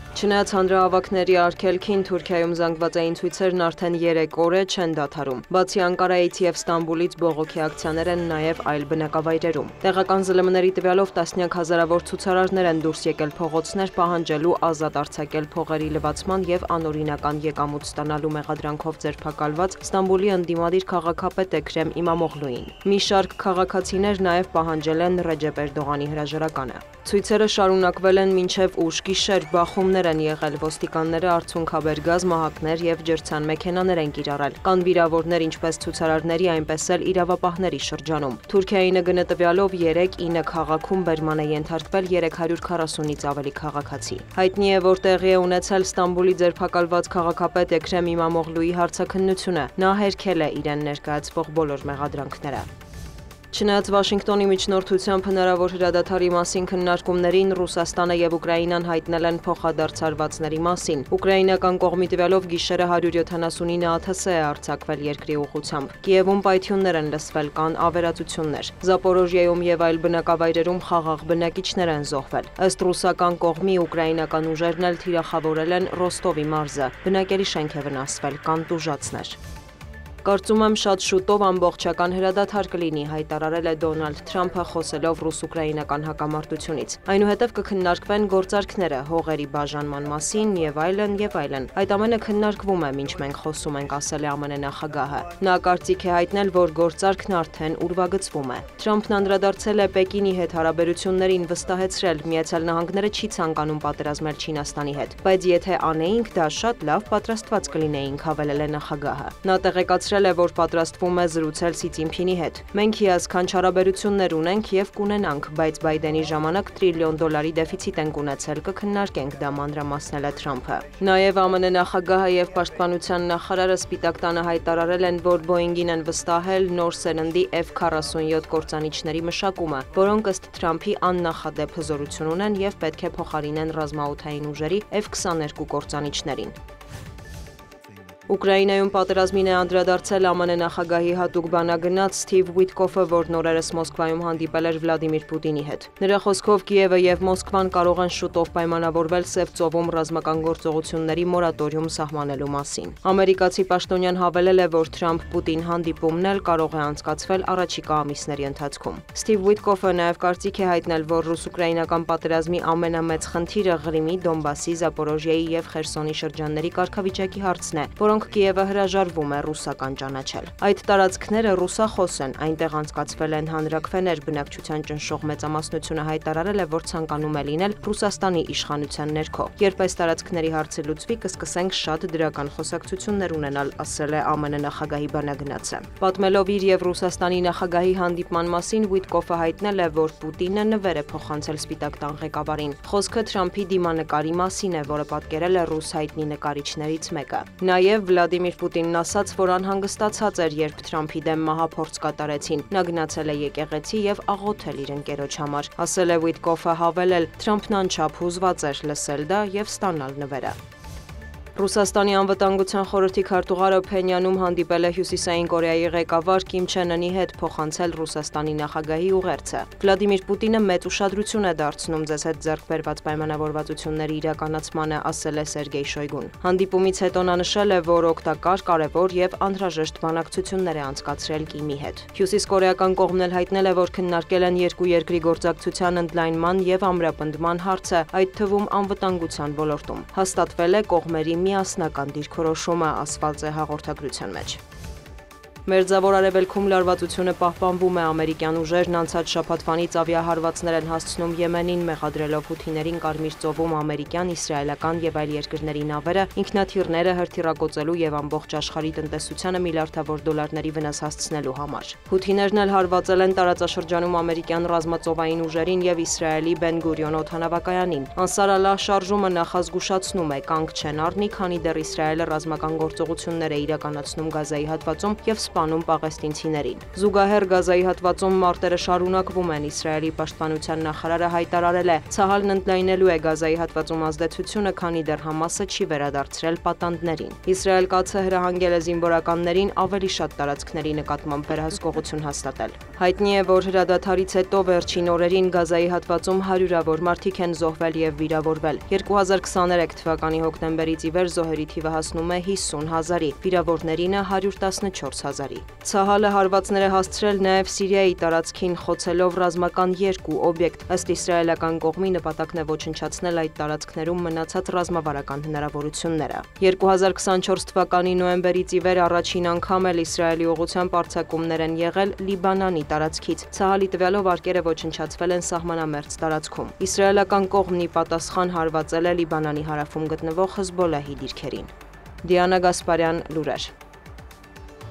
Չնայած հանրահավաքների արգելքին Թուրքիայում զանգվածային ցույցերն արդեն 3 օր է չեն դադարում։ Բացի Անկարայից եւ Ստամբուլից բողոքի ակցիաներ են նաեւ այլ բնակավայրերում։ Տեղական ԶԼՄ-ների տվյալով տասնյակ հազարավոր ցուցարարներ են դուրս եկել փողոցներ պահանջելու ազատ արձակել փողերի լվացման եւ անօրինական եկամուտ ստանալու մեղադրանքով ձերբակալված Ստամբուլի ընդդիմադիր քաղաքապետ Էքրեմ Իմամօղլուին։ Մի շարք քաղաքացիներ նաեւ պահանջել են Ռեջեփ Էրդողանի հրաժարականը։ Ցույցերը շարունակվել են մինչև ուշ գիշեր, բախումներ են եղել, ոստիկանները արցունքաբեր մահակներ եւ ջրցան մեքենաներ են կիրառել։ Կան վիրավորներ ինչպես ցուցարարների, այնպես էլ իրավապահների շրջանում։ Թուրքիայի ՆԳՆ տվյալով 3-9 քաղաքում բերման է ենթարկվել 340-ից ավելի քաղաքացի։ Հայտնի է, որ տեղի է ունեցել Ստամբուլի ձերբակալված քաղաքապետ Էքրեմ Իմամօղլուի հարցաքննությունը։ Նա հերքել է իրեն ներկայացվող բոլոր մեղադրանքները։ Չնայած Վաշինգտոնի միջնորդությամբ հնարավոր հրադադարի մասին քննարկումներին Ռուսաստանը եւ Ուկրաինան հայտնել են փոխադարձարվածների մասին։ Ուկրաինական կողմի տվյալով գիշերը 179 ԱԹՍ է արձակվել երկրի ուղղությամբ։ Կիևում պայթյուններ են լսվել, կան ավերածություններ։ Զապորոժիայում եւ այլ բնակավայրերում խաղաղ բնակիչներ են զոհվել։ Ըստ ռուսական կողմի ուկրաինական ուժերն էլ թիրախավորել են Ռոստովի մարզը։ Բնակելի շենք է վնասվել, կան տուժածներ։ Կարծում եմ շատ շուտով ամբողջական հրադադար կլինի, հայտարարել է Դոնալդ Թրամփը խոսելով ռուս-ուկրաինական հակամարտությունից։ Այնուհետև կքննարկվեն գործարքները, հողերի բաժանման մասին եւ այլն եւ այլն։ Այդ ամենը քննարկվում է, ինչ մենք խոսում ենք, ասել է ԱՄՆ նախագահը։ Նա կարծիք է հայտնել, որ գործարքն արդեն ուրվագծվում է։ Թրամփն անդրադարձել է Պեկինի հետ հարաբերություններին, վստահեցրել Միացյալ Նահանգները չի ցանկանում պատերազմել Չինաստանի հետ, բայց եթե անեինք, դա շատ լավ պատրաստված կլինեինք, հավելել է նախագահը։ Նա տեղեկացրել է, որ պատրաստվում է զրուցել Սի Ցինփինի հետ։ Մենք հիասքանչ հարաբերություններ ունենք եւ կունենանք, բայց Բայդենի ժամանակ $1 տրիլիոն դեֆիցիտ ենք ունեցել, կքննարկենք դա, մանրամասնել է Թրամփը։ Նաեւ ԱՄՆ նախագահը եւ պաշտպանության նախարարը Սպիտակ տանը հայտարարել են, որ Boeing-ին են վստահել նոր սերնդի F-47 կործանիչների մշակումը, որոնք ըստ Թրամփի աննախադեպ հզորություն ունեն եւ պետք է փոխարինեն ռազմաօդային ուժերի F-22 կործանիչներին։ Ուկրաինայում պատերազմին է անդրադարձել ԱՄՆ նախագահի հատուկ բանագնաց Սթիվ Ուիթկոֆը, որ նորերս Մոսկվայում հանդիպել էր Վլադիմիր Պուտինի հետ։ Նրա խոսքով Կիևը եւ Մոսկվան կարող են շուտով պայմանավորվել Սև ծովում ռազմական գործողությունների մորատորիում սահմանելու մասին։ Ամերիկացի պաշտոնյան հավելել է, որ Թրամփ-Պուտին հանդիպումն էլ կարող է անցկացվել առաջիկա ամիսների ընթացքում։ Սթիվ Ուիթկոֆը նաեւ կարծիք է հայտնել, որ ռուս-ուկրաինական պատերազմի ամենամեծ խնդիրը Ղրիմի, Դոնբասի, Զապորոժիայի եւ Խերսոնի շրջանների կարգավիճակի հարցն է, որոնք Կիևը հրաժարվում է ռուսական ճանաչել։ Այդ տարածքները ռուսախոս են, այնտեղ անցկացվել են հանրաքվեներ, բնակչության ճնշող մեծամասնությունը հայտարարել է, որ ցանկանում է լինել Ռուսաստանի իշխանության ներքո։ Երբ այս տարածքների հարցը լուծվի, կսկսենք շատ դրական խոսակցություններ ունենալ, ասել է ԱՄՆ նախագահի բանագնացը։ Պատմելով իր եւ Ռուսաստանի նախագահի հանդիպման մասին, Ուիթկոֆը հայտնել է, որ Պուտինը նվեր է փոխանցել Սպիտակ տան ղեկավարին։ Խոսքը Թրամփի դիմանկարի մասին է, որը պատկերել է ռուս հայտնի նկարիչներից մեկը։ Նաեւ Վլադիմիր Պուտինն ասաց, որ անհանգստացած էր, երբ Թրամփի դեմ մահափորձ կատարեցին։ Նա գնացել է եկեղեցի եւ աղոթել իր ընկերոջ համար, ասել է Ուիթկոֆը, հավելել, Թրամփն անչափ հուզված էր լսել դա եւ ստանալ նվերը։ Ռուսաստանի անվտանգության խորհրդի քարտուղարը Փենյանում հանդիպել է Հյուսիսային Կորեայի ղեկավար Կիմ Չեն Ընի հետ, փոխանցել Ռուսաստանի նախագահի ուղերձը։ Վլադիմիր Պուտինը մեծ ուշադրություն է դարձնում ձեզ հետ ձեռք բերված պայմանավորվածությունների իրականացմանը, ասել է Սերգեյ Շոյգուն։ Հանդիպումից հետո նա նշել է, որ օգտակար, կարևոր եւ անհրաժեշտ բանակցություններ է անցկացրել Կիմի հետ։ Հյուսիսկորեական կողմն էլ հայտնել է, որ քննարկել են երկու երկրի գործակցության ընդլայնման եւ ամրապնդման հարցը, այդ թվում անվտանգության ոլորտում։ Հաստատվել է կողմերի միասնական դիրքորոշումը, ասված է հաղորդագրության մեջ։ Մերձավոր Արևելքում լարվածությունը պահպանվում է, ամերիկյան ուժերն անցած շաբաթվանից ավիահարվածներ են հասցնում Եմենին, մեղադրելով հութիներին Կարմիր ծովում ամերիկյան, իսրայելական եւ այլ երկրների նավերը ինքնաթիռները հրթիռակոծելու եւ ամբողջ աշխարհի տնտեսությանը միլիարդավոր դոլարների վնաս հասցնելու համար։ Հութիներն էլ հարվածել են տարածաշրջանում ամերիկյան ռազմածովային ուժերին եւ Իսրայելի Բեն Գուրիոն օդանավակայանին։ Անսար Ալլահ շարժումը նախազգուշացնում է, կանգ չեն առնի, քանի դեռ Իսրայելը ռազմական գործողություններ է իրականացնում Գազայի հատվածում եւ սպանում պաղեստինցիներին։ Զուգահեռ Գազայի հատվածում մարտերը շարունակվում են։ Իսրայելի պաշտպանության նախարարը հայտարարել է, Ցահալն ընդլայնելու է Գազայի հատվածում ազդեցությունը, քանի դեռ Համասը չի վերադարձրել պատանդներին։ Իսրայել կացը հրահանգել է զինվորականներին ավելի շատ տարածքների նկատմամբ վերահսկողություն հաստատել։ Հայտնի է, որ հրադադարից հետո վերջին օրերին Գազայի հատվածում հարյուրավոր մարդիկ են զոհվել եւ վիրավորվել։ 2023 թվականի հոկտեմբերից ի վեր զոհերի թիվը հասնում է 50,000-ի, վիրավորներինը 114,000-ի։ Ցահալը հարվածներ է հասցրել նաեւ Սիրիայի տարածքին, խոցելով ռազմական 2 օբյեկտ։ Ըստ իսրայելական կողմի նպատակն է ոչնչացնել այդ տարածքներում մնացած ռազմավարական հնարավորությունները։ 2024 թվականի նոյեմբերից ի վեր առաջին անգամ էլ Իսրայելի ուղղությամբ արձակումներ են եղել Լիբանանի տարածքից։ Ցահալի տվյալով արկերը ոչնչացվել են սահմանամերձ տարածքում։ Իսրայելական կողմն ի պատասխան հարվածել է Լիբանանի հարավում գտնվող Հեզբոլլահի դիրքերին։ Դիանա Գասպարյան, լուրեր։